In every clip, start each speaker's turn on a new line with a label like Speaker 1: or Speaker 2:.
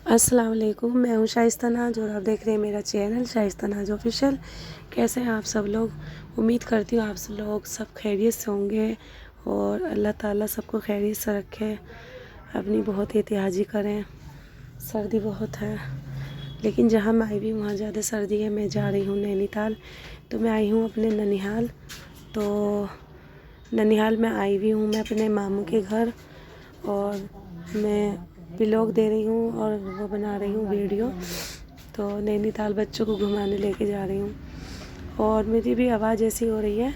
Speaker 1: अस्सलाम वालेकुम, मैं हूँ शाइस्ता नाज और आप देख रहे हैं मेरा चैनल शाइस्ता नाज ऑफिशियल। कैसे हैं आप सब लोग? उम्मीद करती हूँ आप सब लोग सब खैरियत से होंगे और अल्लाह ताला सबको खैरियत से रखे। अपनी बहुत एहतियाजी करें, सर्दी बहुत है, लेकिन जहाँ मैं आई हुई वहाँ ज़्यादा सर्दी है। मैं जा रही हूँ नैनीताल, तो मैं आई हूँ अपने ननिहाल। तो ननिहाल में आई हुई हूँ मैं अपने मामू के घर, और मैं व्लॉग दे रही हूँ और वो बना रही हूँ वीडियो। तो नैनीताल बच्चों को घुमाने लेके जा रही हूँ, और मेरी भी आवाज़ ऐसी हो रही है।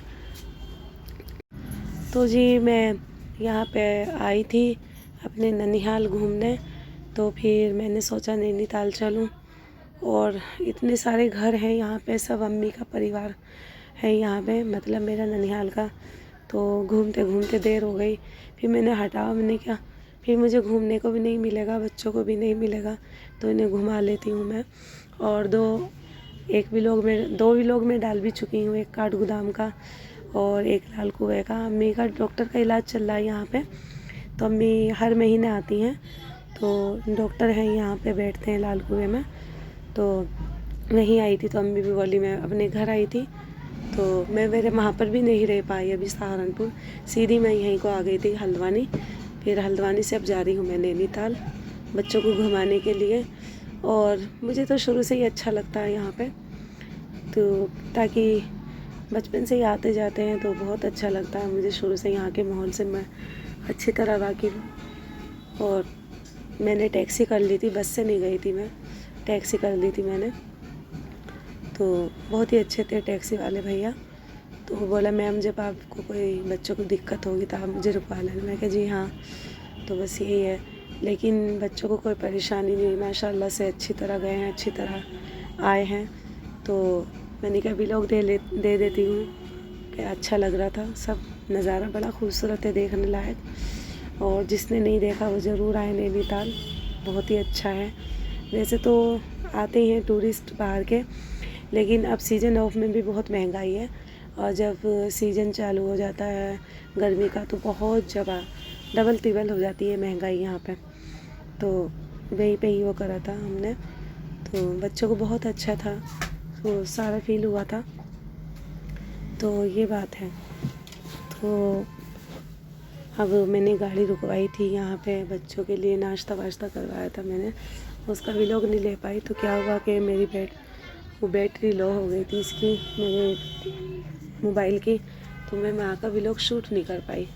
Speaker 1: तो जी मैं यहाँ पे आई थी अपने ननिहाल घूमने, तो फिर मैंने सोचा नैनीताल चलूँ। और इतने सारे घर हैं यहाँ पे, सब अम्मी का परिवार है यहाँ पे, मतलब मेरा ननिहाल का। तो घूमते घूमते देर हो गई, फिर मैंने क्या, फिर मुझे घूमने को भी नहीं मिलेगा, बच्चों को भी नहीं मिलेगा, तो इन्हें घुमा लेती हूँ मैं। और दो व्लॉग में डाल भी चुकी हूँ, एक काठगोदाम का और एक लाल कुएं का। अम्मी का डॉक्टर का इलाज चल रहा है यहाँ पे, तो अम्मी हर महीने आती हैं। तो डॉक्टर हैं यहाँ पे, बैठते हैं लाल कुएं में। तो वहीं आई थी, तो अम्मी भी बोली मैं अपने घर आई थी। तो मैं मेरे वहाँ पर भी नहीं रह पाई अभी सहारनपुर, सीधी मैं यहीं को आ गई थी हल्द्वानी। फिर हल्द्वानी से अब जा रही हूँ मैं नैनीताल बच्चों को घुमाने के लिए। और मुझे तो शुरू से ही अच्छा लगता है यहाँ पे, तो ताकि बचपन से ही आते जाते हैं तो बहुत अच्छा लगता है मुझे। शुरू से यहाँ के माहौल से मैं अच्छी तरह वाकिफ़ हूँ। और मैंने टैक्सी कर ली थी, बस से नहीं गई थी मैं, टैक्सी कर ली थी मैंने। तो बहुत ही अच्छे थे टैक्सी वाले भैया। तो वो बोला मैम जब आपको कोई बच्चों को दिक्कत होगी तो आप मुझे रुकवा लेना। मैं कहा जी हाँ। तो बस यही है, लेकिन बच्चों को कोई परेशानी नहीं, माशाल्लाह से अच्छी तरह गए हैं, अच्छी तरह आए हैं। तो मैंने कहा व्लॉग दे देती हूँ कि अच्छा लग रहा था। सब नज़ारा बड़ा खूबसूरत है, देखने लायक। और जिसने नहीं देखा वो ज़रूर आए नैनीताल, बहुत ही अच्छा है। वैसे तो आते ही हैं टूरिस्ट बाहर के, लेकिन अब सीज़न ऑफ में भी बहुत महंगाई है। और जब सीज़न चालू हो जाता है गर्मी का तो बहुत ज़्यादा डबल टिबल हो जाती है महंगाई यहाँ पे। तो वहीं पे ही वो करा था हमने, तो बच्चों को बहुत अच्छा था, तो सारा फील हुआ था। तो ये बात है। तो अब मैंने गाड़ी रुकवाई थी यहाँ पे, बच्चों के लिए नाश्ता वाश्ता करवाया था मैंने, उसका व्लॉग नहीं ले पाई। तो क्या हुआ कि मेरी बैटरी लो हो गई थी इसकी, मेरे मोबाइल की, तो मैं वहाँ का व्लॉग शूट नहीं कर पाई।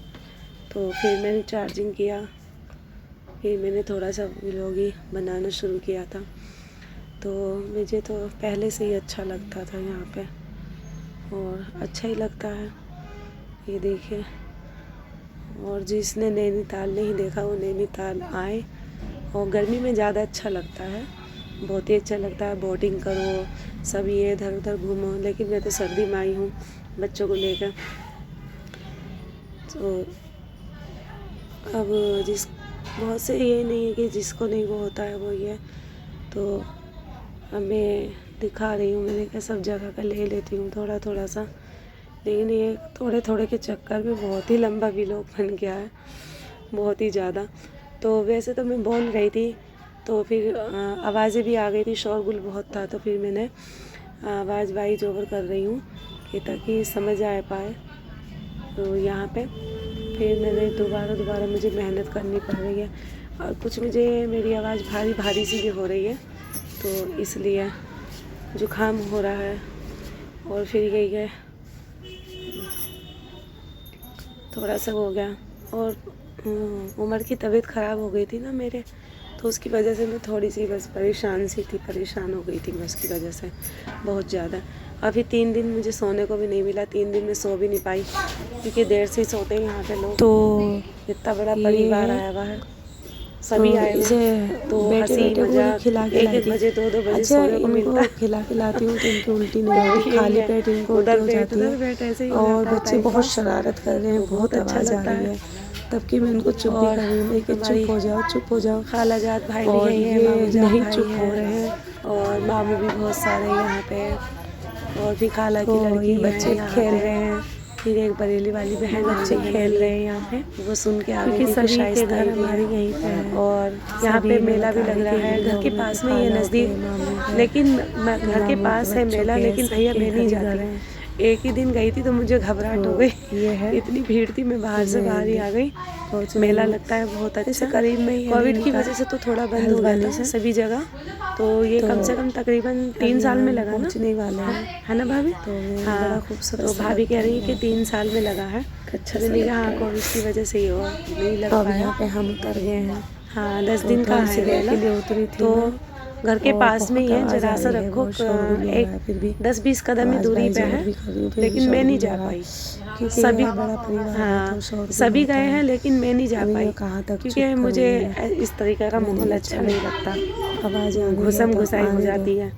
Speaker 1: तो फिर मैंने चार्जिंग किया, फिर मैंने थोड़ा सा व्लॉग ही बनाना शुरू किया था। तो मुझे तो पहले से ही अच्छा लगता था यहाँ पे, और अच्छा ही लगता है, ये देखिए। और जिसने नैनीताल नहीं देखा वो नैनीताल आए, और गर्मी में ज़्यादा अच्छा लगता है, बहुत ही अच्छा लगता है। बोटिंग करो, सब ये इधर उधर घूमो, लेकिन मैं तो सर्दी में आई हूँ बच्चों को लेकर। तो अब बहुत से ये नहीं है कि जिसको नहीं वो होता है वो ये। तो अब मैं दिखा रही हूँ, मैंने कहा सब जगह का ले लेती हूँ थोड़ा थोड़ा सा, लेकिन ये थोड़े थोड़े के चक्कर में बहुत ही लंबा व्लॉग बन गया है, बहुत ही ज़्यादा। तो वैसे तो मैं बोल रही थी, तो फिर आवाज़ें भी आ गई थी, शोरगुल बहुत था, तो फिर मैंने आवाज़ वाइज ओवर कर रही हूँ कि ताकि समझ आ पाए। तो यहाँ पे फिर मैंने दोबारा मुझे मेहनत करनी पड़ रही है, और कुछ मुझे मेरी आवाज़ भारी भारी सी भी हो रही है, तो इसलिए जुकाम हो रहा है। और फिर यही है, थोड़ा सा हो गया। और उमर की तबीयत ख़राब हो गई थी ना मेरे, तो उसकी वजह से मैं थोड़ी सी बस परेशान हो गई थी मैं उसकी वजह से बहुत ज़्यादा। और फिर 3 दिन मुझे सोने को भी नहीं मिला, 3 दिन में सो भी नहीं पाई, क्योंकि देर से ही सोते हैं यहाँ पे लोग। तो इतना बड़ा परिवार आया हुआ है, सभी आए हुए, तो हंसी मजाक,
Speaker 2: खिला के
Speaker 1: 1-1 बजे 2-2 बजे
Speaker 2: अच्छा
Speaker 1: सोने को मिलता है।
Speaker 2: खिला के लाती हूँ तो इनकी उल्टी नहीं होती, खाली पेट इनको उल्टी हो जाती है। और बच्चे बहुत शरारत कर रहे हैं, बहुत
Speaker 1: अच्छा
Speaker 2: आवाज़ आ
Speaker 1: लगता
Speaker 2: रही
Speaker 1: है।
Speaker 2: है, तब कि मैं इनको चुप भी कर रही हूँ, मैं कि चुप हो जाओ।
Speaker 1: खालाजात भाई भी
Speaker 2: और
Speaker 1: यही है,
Speaker 2: ये
Speaker 1: मामूजात
Speaker 2: नहीं
Speaker 1: भाई
Speaker 2: चुप हो
Speaker 1: हैं,
Speaker 2: रहे हैं।
Speaker 1: और मामू भी बहुत सारे यहाँ पे, और भी खाला की
Speaker 2: तो
Speaker 1: लड़की
Speaker 2: ये
Speaker 1: है
Speaker 2: बच्चे
Speaker 1: यहाँ
Speaker 2: खेल
Speaker 1: पे।
Speaker 2: रहे हैं,
Speaker 1: फिर एक बरेली वाली बहन बच्चे खेल रहे हैं यहाँ पे, वो सुन के आ गई
Speaker 2: क्योंकि
Speaker 1: थी।
Speaker 2: सभी के घर हमारे यहीं पे है
Speaker 1: और यहाँ पे मेला भी लग रहा है घर के पास में, ये नज़दीक, लेकिन घर के पास है मेला, लेकिन भैया मैं नहीं जाती। एक ही दिन गई थी तो मुझे घबराहट हो गई,
Speaker 2: ये है
Speaker 1: इतनी भीड़ थी, मैं बाहर से बाहर ही आ गई। मेला लगता है बहुत अच्छा,
Speaker 2: करीब में ही
Speaker 1: कोविड की वजह से तो थोड़ा बंद हो गया था सभी जगह, तो ये कम से कम तकरीबन 3 साल में लगा ना,
Speaker 2: पहुंचने वाला
Speaker 1: है ना भाभी?
Speaker 2: तो
Speaker 1: हाँ,
Speaker 2: बड़ा खूबसूरत।
Speaker 1: तो भाभी कह रही है कि 3 साल में लगा है।
Speaker 2: अच्छा
Speaker 1: मैंने कहा हाँ कोविड की वजह से ही हो नहीं लग
Speaker 2: तो अब
Speaker 1: पाया।
Speaker 2: यहाँ पे हम उतर गए हैं।
Speaker 1: हाँ 10 दिन का है मेला,
Speaker 2: के लिए उतरी थी
Speaker 1: तो
Speaker 2: मैं।
Speaker 1: घर के
Speaker 2: और
Speaker 1: पास में ही है,
Speaker 2: बहुत आवाज़
Speaker 1: जरा
Speaker 2: आ
Speaker 1: सा
Speaker 2: रही है,
Speaker 1: रखो
Speaker 2: बहुत शोरगुल हो रहा है, फिर भी
Speaker 1: 10-20 कदम ही
Speaker 2: आवाज़
Speaker 1: दूरी पे
Speaker 2: भाई
Speaker 1: है,
Speaker 2: जोर भी कर रही हूँ, फिर भी
Speaker 1: लेकिन मैं नहीं
Speaker 2: शोरगुल
Speaker 1: जा
Speaker 2: हो रहा है।
Speaker 1: पाई।
Speaker 2: क्योंकि
Speaker 1: सभी
Speaker 2: यहाँ बड़ा परिवार है,
Speaker 1: हाँ
Speaker 2: तो शोरगुल
Speaker 1: सभी
Speaker 2: होता
Speaker 1: गए
Speaker 2: है।
Speaker 1: हैं, लेकिन मैं नहीं जा
Speaker 2: अभी
Speaker 1: पाई
Speaker 2: मैं कहाँ तक
Speaker 1: क्योंकि
Speaker 2: चुप
Speaker 1: मुझे
Speaker 2: करूँगी।
Speaker 1: इस तरीके का माहौल अच्छा नहीं लगता,
Speaker 2: आवाज़ आ रही है
Speaker 1: घुसम
Speaker 2: तो
Speaker 1: घुसाई हो
Speaker 2: आने दो,
Speaker 1: जाती है,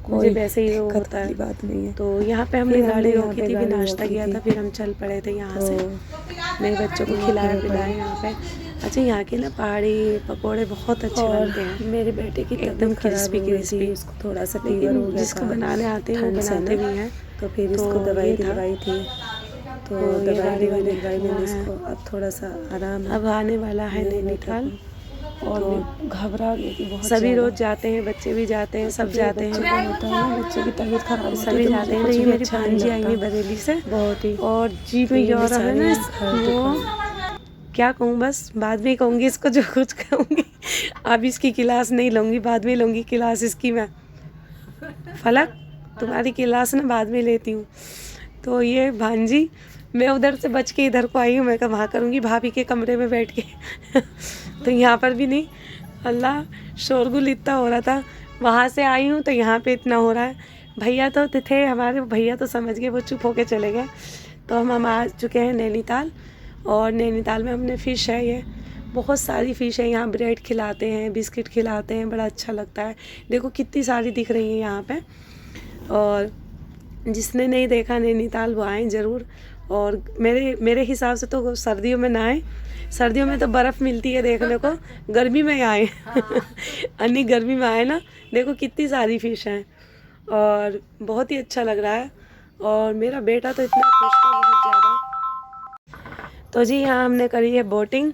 Speaker 1: मुझे वैसे ही वो
Speaker 2: दिक्कत
Speaker 1: होता
Speaker 2: वाली
Speaker 1: है।
Speaker 2: बात नहीं है।
Speaker 1: तो यहाँ पे हमने
Speaker 2: फिर
Speaker 1: गाड़ी
Speaker 2: यहाँ
Speaker 1: रोकी
Speaker 2: पे
Speaker 1: थी, भी
Speaker 2: गाड़ी
Speaker 1: नाश्ता
Speaker 2: रोकी
Speaker 1: किया
Speaker 2: थी।
Speaker 1: था, फिर हम चल पड़े थे यहाँ से,
Speaker 2: तो
Speaker 1: मेरे बच्चों को खिलाया पिलाया यहाँ पे। अच्छा यहाँ के ना पहाड़ी पकोड़े बहुत अच्छे बनते हैं,
Speaker 2: मेरे बेटे की
Speaker 1: एकदम
Speaker 2: क्रिस्पी
Speaker 1: क्रिस्पी,
Speaker 2: उसको थोड़ा सा फीवर हो
Speaker 1: लेकिन
Speaker 2: गया
Speaker 1: जिसको
Speaker 2: था
Speaker 1: बनाने आते हैं वो
Speaker 2: ठंड से
Speaker 1: बनाते
Speaker 2: ना,
Speaker 1: भी हैं।
Speaker 2: तो फिर इसको
Speaker 1: तो
Speaker 2: दवाई
Speaker 1: ये था।
Speaker 2: दिलवाई थी, तो
Speaker 1: ये गाड़ी
Speaker 2: दवाई
Speaker 1: वाले
Speaker 2: दिलवाई मैंने
Speaker 1: वहाँ
Speaker 2: इसको, अब थोड़ा सा आराम है।
Speaker 1: अब आने वाला है
Speaker 2: मेरे
Speaker 1: नैनीताल, और
Speaker 2: तो घबरा गई थी बहुत
Speaker 1: सभी
Speaker 2: ज़्यादा।
Speaker 1: रोज जाते हैं, बच्चे भी जाते हैं, सब जाते
Speaker 2: बच्चे
Speaker 1: हैं,
Speaker 2: का होता है ना, बच्चे की तबीयत खराब होती है
Speaker 1: सभी
Speaker 2: तो
Speaker 1: जाते हैं।
Speaker 2: मुझे
Speaker 1: ये
Speaker 2: कुछ भी
Speaker 1: मेरी
Speaker 2: अच्छा नहीं
Speaker 1: भांजी आई हुई
Speaker 2: लगता।
Speaker 1: बरेली से,
Speaker 2: बहुत ही
Speaker 1: और जी में
Speaker 2: ये
Speaker 1: जो है ना
Speaker 2: बेचारे
Speaker 1: वो क्या कहूँ, बस बाद में कहूँगी इसको जो कुछ कहूँगी। अब इसकी क्लास नहीं लूँगी, बाद में लूँगी क्लास इसकी मैं। फलक तुम्हारी क्लास ना बाद में लेती हूँ। तो ये भांजी, मैं उधर से बच के इधर को आई हूँ, मैं कहा वहाँ करूँगी भाभी के कमरे में बैठ के। तो यहाँ पर भी नहीं, अल्लाह शोरगुल इतना हो रहा था, वहाँ से आई हूँ तो यहाँ पे इतना हो रहा है। भैया तो थे हमारे, भैया तो समझ गए, वो चुप होके चले गए। तो हम आ चुके हैं नैनीताल, और नैनीताल में हमने फ़िश है, ये बहुत सारी फ़िश है यहाँ, ब्रेड खिलाते हैं, बिस्किट खिलाते हैं, बड़ा अच्छा लगता है। देखो कितनी सारी दिख रही हैं यहाँ पे, और जिसने नहीं देखा नैनीताल वो आए ज़रूर। और मेरे हिसाब से तो सर्दियों में ना आए, सर्दियों में तो बर्फ़ मिलती है देखने को, गर्मी में आए। अन्नी गर्मी में आए ना, देखो कितनी सारी फ़िश हैं, और बहुत ही अच्छा लग रहा है। और मेरा बेटा तो इतना खुश था बहुत ज़्यादा। तो जी यहाँ हमने करी है बोटिंग,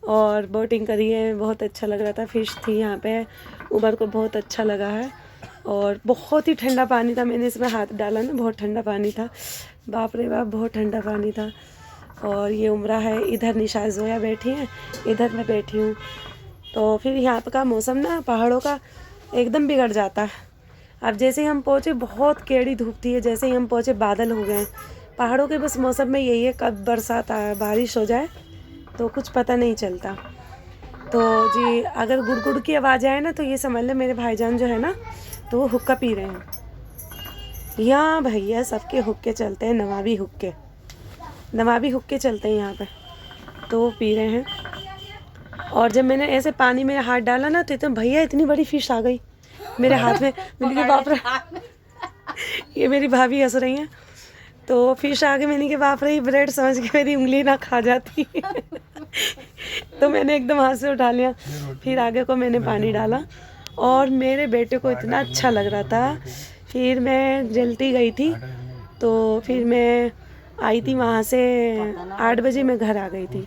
Speaker 1: और बोटिंग करी है, बहुत अच्छा लग रहा था। फ़िश थी यहाँ पे, उबर को बहुत अच्छा लगा है, और बहुत ही ठंडा पानी था। मैंने इसमें हाथ डाला ना, बहुत ठंडा पानी था, बाप रे बाप बहुत ठंडा पानी था। और ये उम्रा है, इधर निशा जोया बैठी हैं, इधर मैं बैठी हूँ। तो फिर यहाँ का मौसम ना पहाड़ों का एकदम बिगड़ जाता है। अब जैसे ही हम पहुँचे बहुत केड़ी धूप थी, जैसे ही हम पहुँचे बादल हो गए। पहाड़ों के बस मौसम में यही है, कब बरसात आए बारिश हो जाए तो कुछ पता नहीं चलता। तो जी अगर गुड़गुड़ की आवाज़ आए ना तो ये समझ लें मेरे भाईजान जो है ना, तो वो हुक्का पी रहे हैं। यहाँ भैया सबके हुक्के चलते हैं, नवाबी हुक्के चलते हैं यहाँ पे, तो वो पी रहे हैं। और जब मैंने ऐसे पानी में हाथ डाला ना, तो भैया इतनी बड़ी फ़िश आ गई मेरे हाथ में। मैंने कहा बाप रे, ये मेरी भाभी हंस रही हैं। तो फ़िश आ गई, मैंने कहा बाप रे, ये ब्रेड समझ के मेरी उंगली ना खा जाती। तो मैंने एकदम हाथ से उठा लिया, फिर आगे को मैंने पानी डाला, और मेरे बेटे को इतना अच्छा लग रहा था। फिर मैं जल्दी गई थी, तो फिर मैं आई थी वहाँ से 8 बजे मैं घर आ गई थी।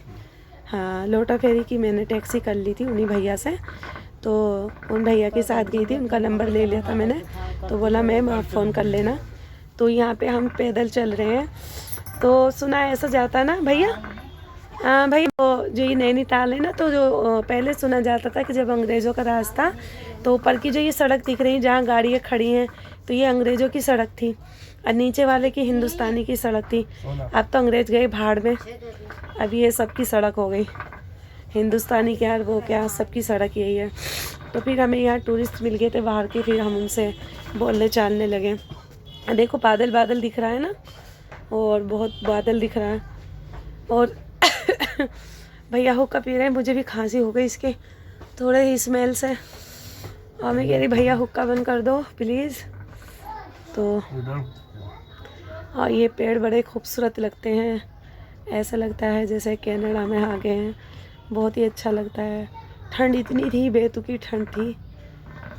Speaker 1: हाँ लोटा फेरी की मैंने टैक्सी कर ली थी उन्हीं भैया से, तो उन भैया के साथ गई थी, उनका नंबर ले लिया था मैंने, तो बोला मैम आप फ़ोन कर लेना। तो यहाँ पे हम पैदल चल रहे हैं, तो सुना ऐसा जाता ना भैया, हाँ भाई, वो जो ये नैनीताल है ना, तो जो पहले सुना जाता था कि जब अंग्रेज़ों का राज था, तो ऊपर की जो ये सड़क दिख रही है जहाँ गाड़ियाँ खड़ी हैं, तो ये अंग्रेज़ों की सड़क थी, और नीचे वाले की हिंदुस्तानी की सड़क थी। अब तो अंग्रेज़ गए भाड़ में, अब ये सबकी सड़क हो गई, हिंदुस्तानी क्या वो क्या, सबकी सड़क यही है। तो फिर हमें यहाँ टूरिस्ट मिल गए थे बाहर के, फिर हम उनसे बोलने चालने लगे। देखो बादल बादल दिख रहा है ना, और बहुत बादल दिख रहा है। और भैया हुक्का पी रहे हैं, मुझे भी खांसी हो गई इसके थोड़े ही स्मेल से, और मैं कह रही भैया हुक्का बंद कर दो प्लीज़। तो और ये पेड़ बड़े खूबसूरत लगते हैं, ऐसा लगता है जैसे कनाडा में आ गए हैं, बहुत ही अच्छा लगता है। ठंड इतनी थी, बेतुकी ठंड थी।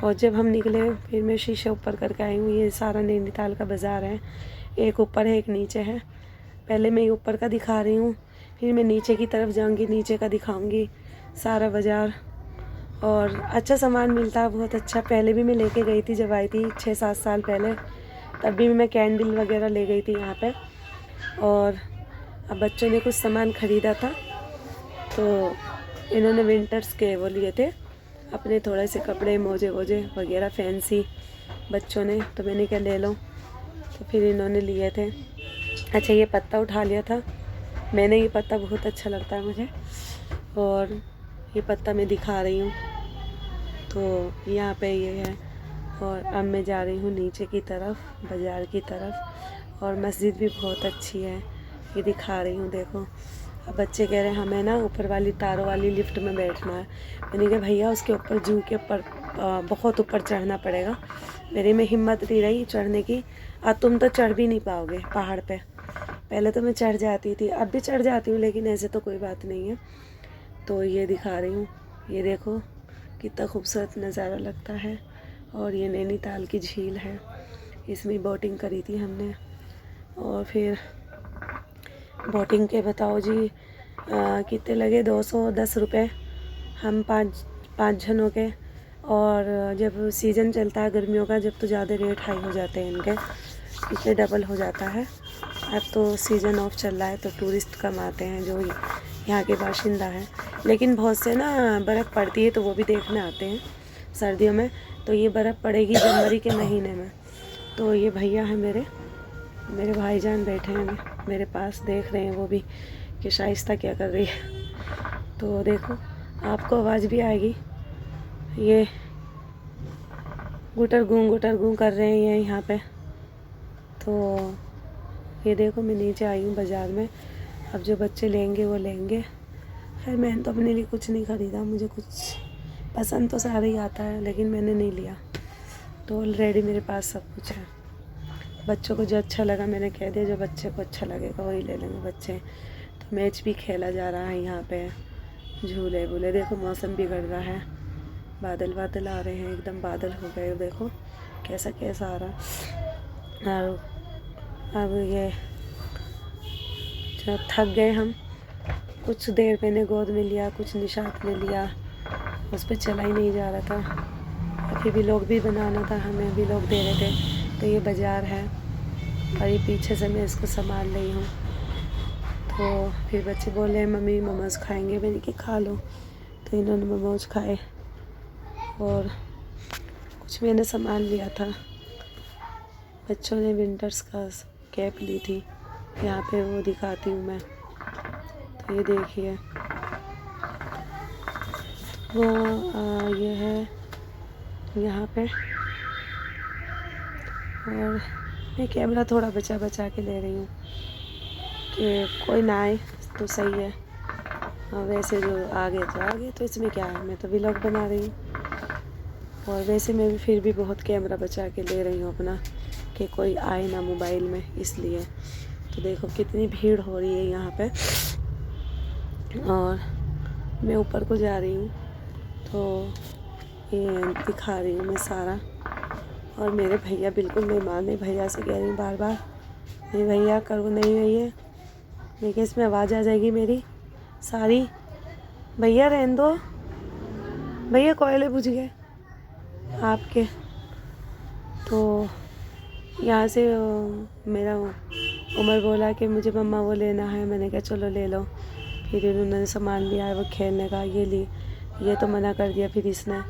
Speaker 1: और जब हम निकले फिर मैं शीशे ऊपर करके आई हूँ। ये सारा नैनीताल का बाज़ार है, एक ऊपर है एक नीचे है। पहले मैं ये ऊपर का दिखा रही हूँ, फिर मैं नीचे की तरफ जाऊँगी, नीचे का दिखाऊँगी सारा बाज़ार। और अच्छा सामान मिलता है, बहुत अच्छा। पहले भी मैं लेके गई थी, जब आई थी 6-7 साल पहले, तब भी मैं कैंडल वगैरह ले गई थी यहाँ पे। और अब बच्चों ने कुछ सामान ख़रीदा था, तो इन्होंने विंटर्स के वो लिए थे अपने थोड़े से कपड़े, मोजे वोजे वगैरह फैंसी बच्चों ने, तो मैंने क्या ले लो, तो फिर इन्होंने लिए थे। अच्छा, ये पत्ता उठा लिया था मैंने, ये पत्ता बहुत अच्छा लगता है मुझे, और ये पत्ता मैं दिखा रही हूँ। तो यहाँ पे ये है, और अब मैं जा रही हूँ नीचे की तरफ, बाज़ार की तरफ। और मस्जिद भी बहुत अच्छी है, ये दिखा रही हूँ, देखो। अब बच्चे कह रहे हैं हमें ना ऊपर वाली तारों वाली लिफ्ट में बैठना है। मैंने कहा भैया उसके ऊपर, जू के ऊपर बहुत ऊपर चढ़ना पड़ेगा, मेरे में हिम्मत नहीं रही चढ़ने की। अब तुम तो चढ़ भी नहीं पाओगे पहाड़ पे। पहले तो मैं चढ़ जाती थी, अब भी चढ़ जाती हूँ, लेकिन ऐसे तो कोई बात नहीं है। तो ये दिखा रही हूँ, ये देखो कितना खूबसूरत नज़ारा लगता है। और ये नैनीताल की झील है, इसमें बोटिंग करी थी हमने। और फिर बोटिंग के बताओ जी कितने लगे, 210 रुपये हम पाँच जनों के। और जब सीज़न चलता है गर्मियों का, जब तो ज़्यादा रेट हाई हो जाते हैं इनके, इतने डबल हो जाता है। अब तो सीज़न ऑफ चल रहा है, तो टूरिस्ट कम आते हैं जो यहाँ के बाशिंदा हैं। लेकिन बहुत से ना बर्फ़ पड़ती है, तो वो भी देखने आते हैं सर्दियों में। तो ये बर्फ़ पड़ेगी जनवरी के महीने में। तो ये भैया हैं मेरे भाईजान बैठे हैं मेरे पास, देख रहे हैं वो भी कि शाइस्ता क्या कर रही है। तो देखो, आपको आवाज़ भी आएगी, ये गुटर गूं कर रहे हैं ये यहाँ पे। तो ये देखो, मैं नीचे आई हूँ बाज़ार में। अब जो बच्चे लेंगे वो लेंगे। खैर मैंने तो अपने लिए कुछ नहीं ख़रीदा, मुझे कुछ पसंद तो सारा ही आता है, लेकिन मैंने नहीं लिया। तो ऑलरेडी मेरे पास सब कुछ है। बच्चों को जो अच्छा लगा मैंने कह दिया, जो बच्चे को अच्छा लगेगा वही ले लेंगे बच्चे। तो मैच भी खेला जा रहा है यहाँ पे, झूले वूले। देखो मौसम बिगड़ रहा है, बादल बादल आ रहे हैं, एकदम बादल हो गए, देखो कैसा कैसा आ रहा। और अब ये जब थक गए हम, कुछ देर मैंने गोद में लिया, कुछ निशात में लिया, उस पर चला ही नहीं जा रहा था। फिर भी लोग भी बनाना था, हमें भी लोग दे रहे थे। तो ये बाज़ार है, और ये पीछे से मैं इसको संभाल रही हूँ। तो फिर बच्चे बोले हैं मम्मी मोमोज़ खाएंगे, मैंने कि खा लो। तो इन्होंने मोमोज़ खाए, और कुछ मैंने सामान लिया था। बच्चों ने विंटर्स का कैप ली थी, यहाँ पे वो दिखाती हूँ मैं। तो ये देखिए, वो ये है यहाँ पे। और मैं कैमरा थोड़ा बचा बचा के ले रही हूँ कि कोई ना आए तो सही है। वैसे जो आगे तो इसमें क्या है, मैं तो व्लॉग बना रही हूँ। और वैसे मैं भी फिर भी बहुत कैमरा बचा के ले रही हूँ अपना, कि कोई आए ना मोबाइल में, इसलिए। तो देखो कितनी भीड़ हो रही है यहाँ पे। और मैं ऊपर को जा रही हूँ, तो ये दिखा रही हूँ मैं सारा। और मेरे भैया बिल्कुल नहीं माने, भैया से कह रही हूँ बार बार, नहीं भैया करो, नहीं भैया, देखिए इसमें आवाज़ आ जाएगी मेरी सारी। भैया रहने दो, भैया कोयले बुझ गए आपके। तो यहाँ से मेरा उमर बोला कि मुझे मम्मा वो लेना है, मैंने कहा चलो ले लो। फिर इन्होंने सामान लिया है वो खेलने का, ये ली, ये तो मना कर दिया फिर इसने।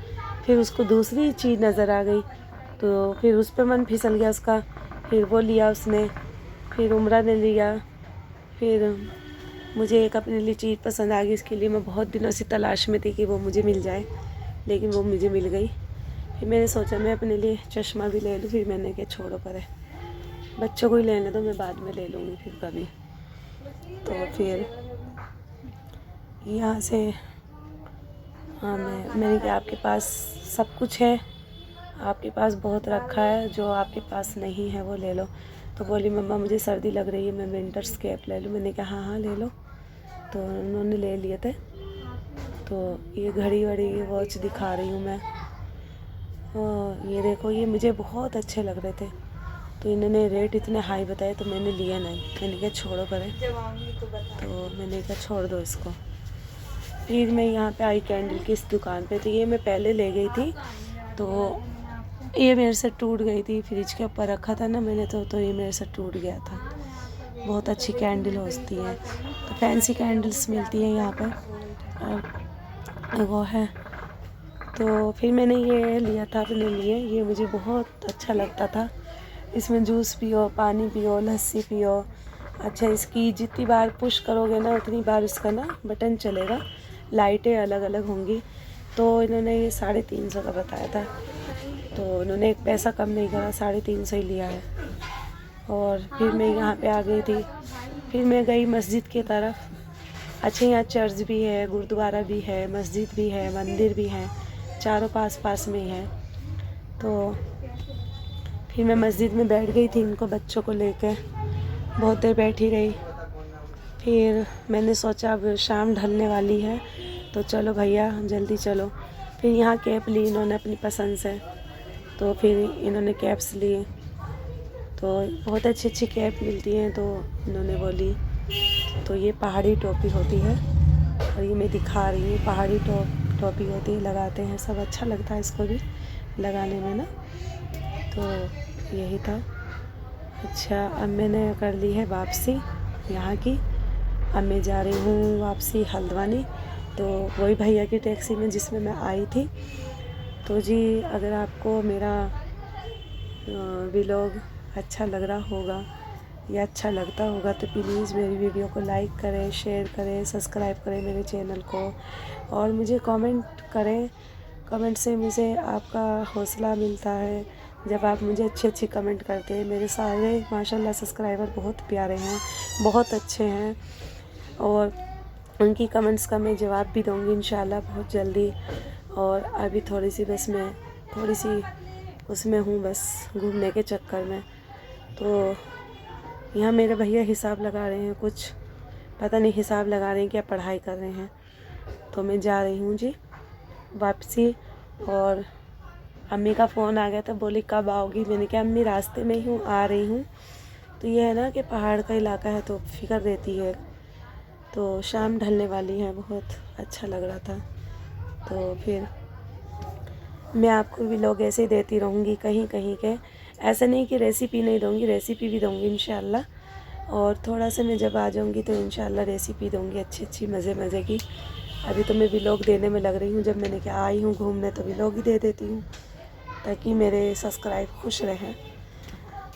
Speaker 1: फिर उसको दूसरी चीज़ नज़र आ गई, तो फिर उस पर मन फिसल गया उसका, फिर वो लिया उसने। फिर उमरा ने लिया। फिर मुझे एक अपने लिए चीज़ पसंद आ गई, इसके लिए मैं बहुत दिनों से तलाश में थी कि वो मुझे मिल जाए, लेकिन वो मुझे मिल गई। फिर मैंने सोचा मैं अपने लिए चश्मा भी ले लूँ, फिर मैंने क्या छोड़ो परे, बच्चों को ही लेने दो, मैं बाद में ले लूँगी फिर कभी। तो फिर यहाँ से हाँ, मैंने कहा आपके पास सब कुछ है, आपके पास बहुत रखा है, जो आपके पास नहीं है वो ले लो। तो बोली मम्मा मुझे सर्दी लग रही है, मैं विंटर्स कैप ले लूँ। मैंने कहा हाँ ले लो। तो उन्होंने ले लिए थे। तो ये घड़ी वड़ी वॉच दिखा रही हूँ मैं। और ये देखो, ये मुझे बहुत अच्छे लग रहे थे, तो इन्होंने रेट इतने हाई बताए तो मैंने लिया नहीं, मैंने कहा छोड़ो परे, तो मैंने कहा छोड़ दो इसको। फिर मैं यहाँ पे आई कैंडल की इस दुकान पे, तो ये मैं पहले ले गई थी, तो ये मेरे से टूट गई थी, फ्रिज के ऊपर रखा था ना मैंने, तो ये मेरे से टूट गया था। बहुत अच्छी कैंडल होती है, तो फैंसी कैंडल्स मिलती है यहाँ पर, वो है। तो फिर मैंने ये लिया था अपने लिए, ये मुझे बहुत अच्छा लगता था। इसमें जूस पियो, पानी पियो, लस्सी पियो। अच्छा, इसकी जितनी बार पुश करोगे ना उतनी बार इसका ना बटन चलेगा, लाइटें अलग अलग होंगी। तो इन्होंने ये 350 का बताया था, तो उन्होंने एक पैसा कम नहीं करा, 350 ही लिया है। और फिर मैं यहाँ पे आ गई थी, फिर मैं गई मस्जिद की तरफ। अच्छा, यहाँ चर्च भी है, गुरुद्वारा भी है, मस्जिद भी है, मंदिर भी है, चारों पास पास में ही है। तो फिर मैं मस्जिद में बैठ गई थी इनको बच्चों को लेकर, बहुत देर बैठी रही। फिर मैंने सोचा अब शाम ढलने वाली है, तो चलो भैया जल्दी चलो। फिर यहाँ कैप ली इन्होंने अपनी पसंद से, तो फिर इन्होंने कैप्स लिए, तो बहुत अच्छी अच्छी कैप मिलती हैं, तो इन्होंने बोली। तो ये पहाड़ी टोपी होती है, और ये मैं दिखा रही हूँ, पहाड़ी टोपी होती है, लगाते हैं सब, अच्छा लगता है इसको भी लगाने में ना। तो यही था। अच्छा, अब मैंने कर ली है वापसी यहाँ की, अब मैं जा रही हूँ वापसी हल्द्वानी, तो वही भैया की टैक्सी में जिसमें मैं आई थी। तो जी, अगर आपको मेरा व्लॉग अच्छा लग रहा होगा या अच्छा लगता होगा तो प्लीज़ मेरी वीडियो को लाइक करें, शेयर करें, सब्सक्राइब करें मेरे चैनल को, और मुझे कमेंट करें। कमेंट से मुझे आपका हौसला मिलता है, जब आप मुझे अच्छे कमेंट करते हैं। मेरे सारे माशाल्लाह सब्सक्राइबर बहुत प्यारे हैं, बहुत अच्छे हैं, और उनकी कमेंट्स का मैं जवाब भी दूँगी इंशाल्लाह बहुत जल्दी। और अभी थोड़ी सी उसमें हूँ, बस घूमने के चक्कर में। तो यहाँ मेरे भैया हिसाब लगा रहे हैं, कुछ पता नहीं हिसाब लगा रहे हैं क्या पढ़ाई कर रहे हैं। तो मैं जा रही हूँ जी वापसी, और अम्मी का फ़ोन आ गया था, बोली कब आओगी। मैंने कहा अम्मी रास्ते में ही हूँ, आ रही हूँ। तो ये है ना कि पहाड़ का इलाका है तो फिक्र रहती है। तो शाम ढलने वाली है, बहुत अच्छा लग रहा था। तो फिर मैं आपको व्लॉग ऐसे ही देती रहूँगी कहीं कहीं के, ऐसा नहीं कि रेसिपी नहीं दूँगी, रेसिपी भी दूँगी इंशाल्लाह। और थोड़ा सा मैं जब आ जाऊँगी तो इंशाल्लाह रेसिपी दूँगी अच्छी मज़े की। अभी तो मैं व्लॉग देने में लग रही हूँ, जब मैंने क्या आई हूँ घूमने तो व्लॉग ही दे देती हूँ, ताकि मेरे सब्सक्राइब खुश रहें।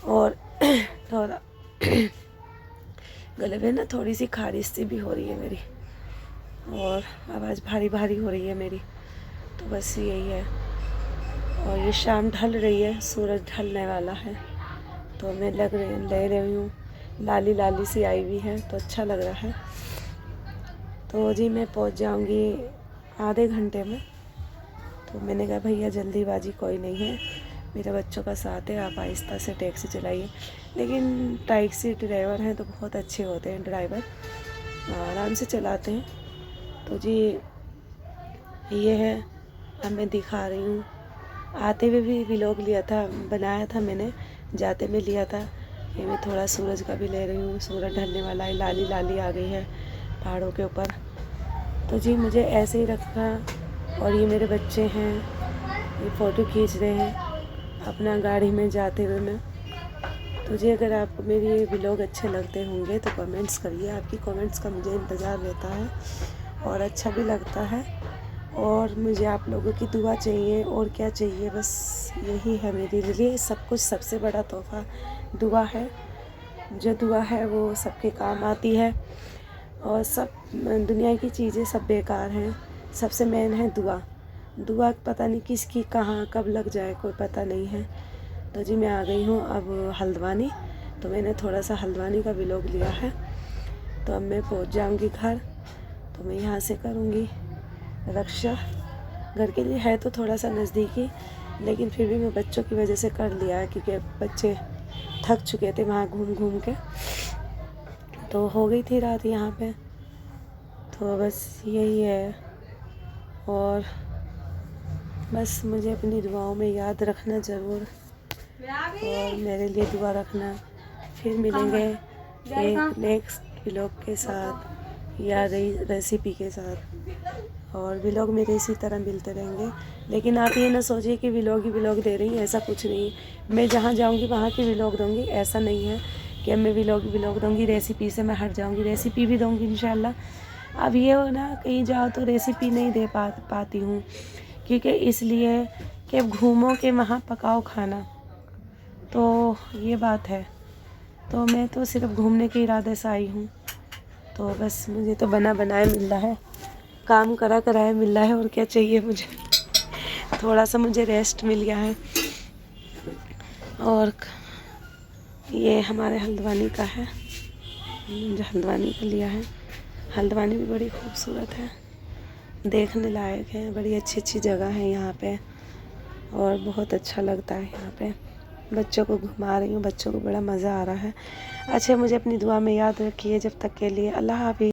Speaker 1: और थोड़ा गले में ना थोड़ी सी खारिश सी भी हो रही है मेरी, और आवाज़ भारी हो रही है मेरी, तो बस यही है। और ये शाम ढल रही है, सूरज ढलने वाला है, तो मैं ले रही हूँ, लाली सी आई हुई है, तो अच्छा लग रहा है। तो जी मैं पहुँच जाऊँगी आधे घंटे में। तो मैंने कहा भैया जल्दीबाजी कोई नहीं है, मेरे बच्चों का साथ है, आप आहिस्ता से टैक्सी चलाइए। लेकिन टैक्सी ड्राइवर हैं तो बहुत अच्छे होते हैं, ड्राइवर आराम से चलाते हैं। तो जी ये है, अब मैं दिखा रही हूँ। आते हुए भी व्लॉग लिया था, बनाया था मैंने, जाते में लिया था। ये मैं थोड़ा सूरज का भी ले रही हूँ, सूरज ढलने वाला है, लाली आ गई है पहाड़ों के ऊपर। तो जी मुझे ऐसे ही रखना। और ये मेरे बच्चे हैं, ये फ़ोटो खींच रहे हैं अपना गाड़ी में जाते हुए में। तो जी अगर आपको मेरी ये व्लॉग अच्छे लगते होंगे तो कमेंट्स करिए, आपकी कमेंट्स का मुझे इंतज़ार रहता है और अच्छा भी लगता है। और मुझे आप लोगों की दुआ चाहिए, और क्या चाहिए, बस यही है मेरे लिए सब कुछ। सबसे बड़ा तोहफ़ा दुआ है, जो दुआ है वो सबके काम आती है। और सब दुनिया की चीज़ें सब बेकार हैं, सबसे मेन है दुआ। दुआ पता नहीं किसकी कहाँ कब लग जाए, कोई पता नहीं है। तो जी मैं आ गई हूँ अब हल्द्वानी, तो मैंने थोड़ा सा हल्द्वानी का व्लॉग लिया है। तो अब मैं पहुँच जाऊँगी घर, तो मैं यहाँ से करूँगी रक्षा। घर के लिए है तो थोड़ा सा नज़दीकी, लेकिन फिर भी मैं बच्चों की वजह से कर लिया है, क्योंकि बच्चे थक चुके थे वहाँ घूम के। तो हो गई थी रात यहाँ पे। तो बस यही है, और बस मुझे अपनी दुआओं में याद रखना ज़रूर, और मेरे लिए दुआ रखना। फिर मिलेंगे एक नेक्स्ट व्लॉग के साथ या रेसिपी के साथ, और व्लॉग मेरे इसी तरह मिलते रहेंगे। लेकिन आप ये ना सोचिए कि व्लॉग ही व्लॉग दे रही हैं, ऐसा कुछ नहीं। मैं जहाँ जाऊँगी वहाँ की व्लॉग दूँगी, ऐसा नहीं है कि मैं व्लॉग दूँगी रेसिपी से मैं हट जाऊँगी। रेसिपी भी दूँगी इंशाल्लाह। अब ये हो ना, कहीं जाओ तो रेसिपी नहीं दे पाती हूँ, क्योंकि इसलिए कि अब घूमो के वहाँ पकाओ खाना, तो ये बात है। तो मैं तो सिर्फ घूमने के इरादे से आई हूँ, तो बस मुझे तो बना बनाया मिल रहा है, काम करा कराया मिल रहा है, और क्या चाहिए मुझे। थोड़ा सा मुझे रेस्ट मिल गया है। और ये हमारे हल्द्वानी का है, जो हल्द्वानी का लिया है। हल्द्वानी भी बड़ी खूबसूरत है, देखने लायक है, बड़ी अच्छी अच्छी जगह है यहाँ पे, और बहुत अच्छा लगता है यहाँ पे। बच्चों को घुमा रही हूँ, बच्चों को बड़ा मज़ा आ रहा है। अच्छा, मुझे अपनी दुआ में याद रखिए। जब तक के लिए अल्लाह हाफ़िज़।